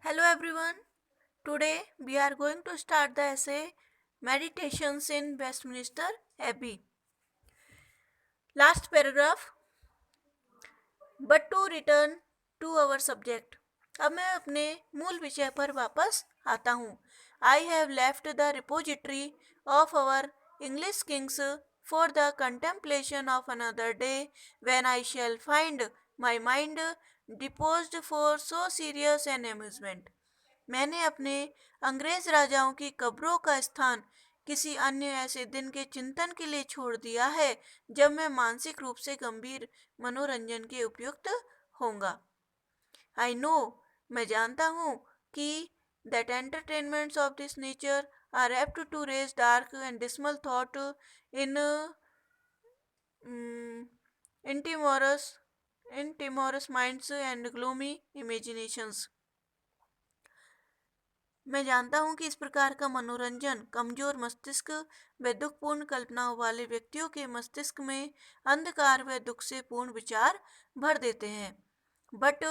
Hello everyone. Today we are going to start the essay Meditations in Westminster Abbey. Last paragraph. But to return to our subject. अब मैं अपने मूल विषय पर वापस आता हूँ. I have left the repository of our English kings for the contemplation of another day when I shall find my mind disposed for so serious an amusement. मैंने अपने अंग्रेज राजाओं की कब्रों का स्थान किसी अन्य ऐसे दिन के चिंतन के लिए छोड़ दिया है जब मैं मानसिक रूप से गंभीर मनोरंजन के उपयुक्त होऊंगा. आई नो, मैं जानता हूँ कि that entertainments of this nature are apt to raise dark and dismal thought in mm, intimorous intimorous minds and gloomy imaginations. मैं जानता हूँ कि इस प्रकार का मनोरंजन कमजोर मस्तिष्क व दुखपूर्ण कल्पनाओं वाले व्यक्तियों के मस्तिष्क में अंधकार व दुख से पूर्ण विचार भर देते हैं. But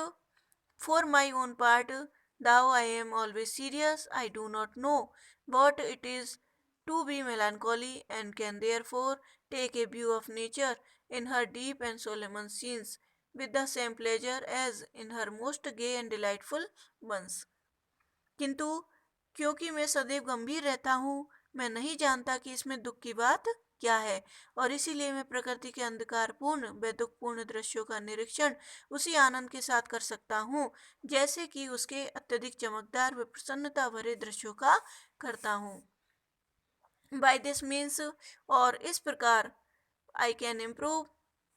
for my own part, though I am always serious, I do not know what it is to be melancholy and can therefore take a view of nature in her deep and solemn scenes with the same pleasure as in her most gay and delightful ones. किंतु क्योंकि मैं सदैव गंभीर रहता हूँ, मैं नहीं जानता कि इसमें दुख की बात क्या है, और इसीलिए मैं प्रकृति के अंधकारपूर्ण व दुखपूर्ण दृश्यों का निरीक्षण उसी आनंद के साथ कर सकता हूँ जैसे कि उसके अत्यधिक चमकदार व प्रसन्नता भरे दृश्यों का करता हूँ. बाय दिस मीन्स, और इस प्रकार, I can improve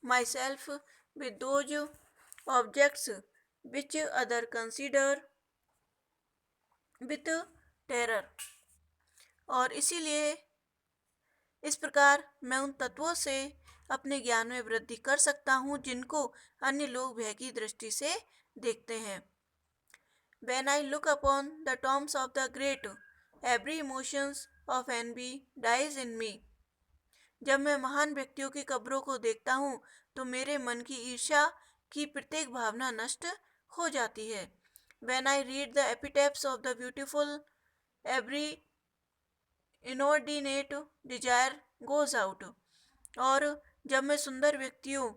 my self with those objects which other consider with terror. और इसीलिए इस प्रकार मैं उन तत्वों से अपने ज्ञान में वृद्धि कर सकता हूँ जिनको अन्य लोग भय की दृष्टि से देखते हैं. When I look upon the tombs of the great, every emotions of envy dies in me. जब मैं महान व्यक्तियों की कब्रों को देखता हूँ तो मेरे मन की ईर्ष्या की प्रत्येक भावना नष्ट हो जाती है. When I read the epitaphs of the beautiful, every inordinate desire goes out. और जब मैं सुंदर व्यक्तियों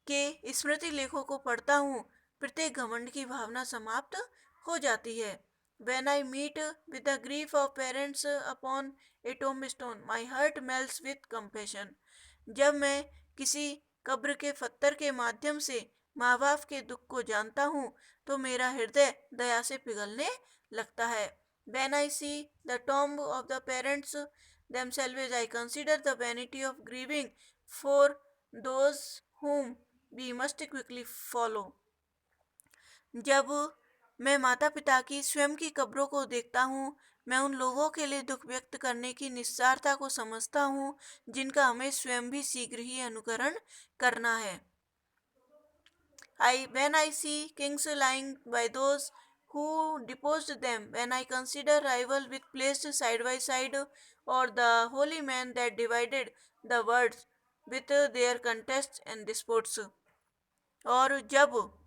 के स्मृति लेखों को पढ़ता हूँ, प्रत्येक घमंड की भावना समाप्त हो जाती है. When I meet with the grief of parents upon a tombstone, my heart melts with compassion. जब मैं किसी कब्र के पत्थर के माध्यम से माँ बाप के दुख को जानता हूँ तो मेरा हृदय दया से पिघलने लगता है. When I see the tomb of the parents themselves, I consider the vanity of grieving for those whom we must quickly follow. जब मैं माता पिता की स्वयं की कब्रों को देखता हूँ, मैं उन लोगों के लिए दुख व्यक्त करने की निस्सारता को समझता हूँ जिनका हमें स्वयं भी शीघ्र ही अनुकरण करना है. When I see kings lying by those who deposed them, when I consider rival with placed side by side, or the holy man that divided the world with their contests and disputes. और जब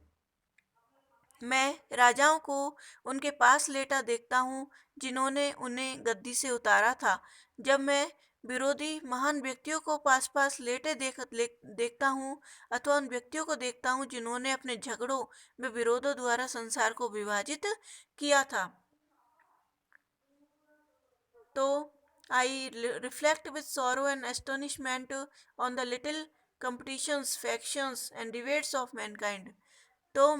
मैं राजाओं को उनके पास लेटा देखता हूँ जिन्होंने उन्हें गद्दी से उतारा था, जब मैं विरोधी महान व्यक्तियों को पास पास लेटे देखता हूँ अथवा उन व्यक्तियों को देखता हूँ जिन्होंने अपने झगड़ों व विरोधों द्वारा संसार को विभाजित किया था, तो I reflect with sorrow and astonishment on the little competitions, factions and debates of mankind. तो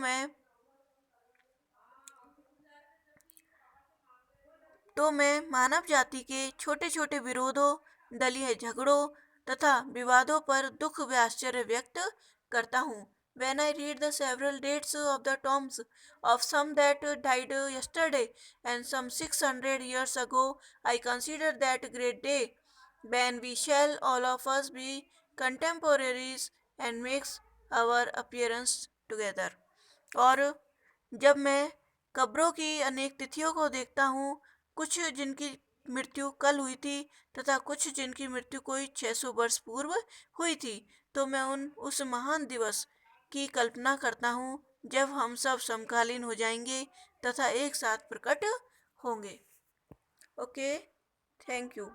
मैं मानव जाति के छोटे छोटे विरोधों, दलीय झगड़ों तथा विवादों पर दुख व आश्चर्य व्यक्त करता हूँ. When I read the several dates of the tombs of some that died yesterday and some 600 years ago, I consider that great day when we shall all of us be contemporaries and makes our appearance together. और जब मैं कब्रों की अनेक तिथियों को देखता हूँ, कुछ जिनकी मृत्यु कल हुई थी तथा कुछ जिनकी मृत्यु कोई 600 वर्ष पूर्व हुई थी, तो मैं उस महान दिवस की कल्पना करता हूँ जब हम सब समकालीन हो जाएंगे तथा एक साथ प्रकट होंगे। Okay, thank you.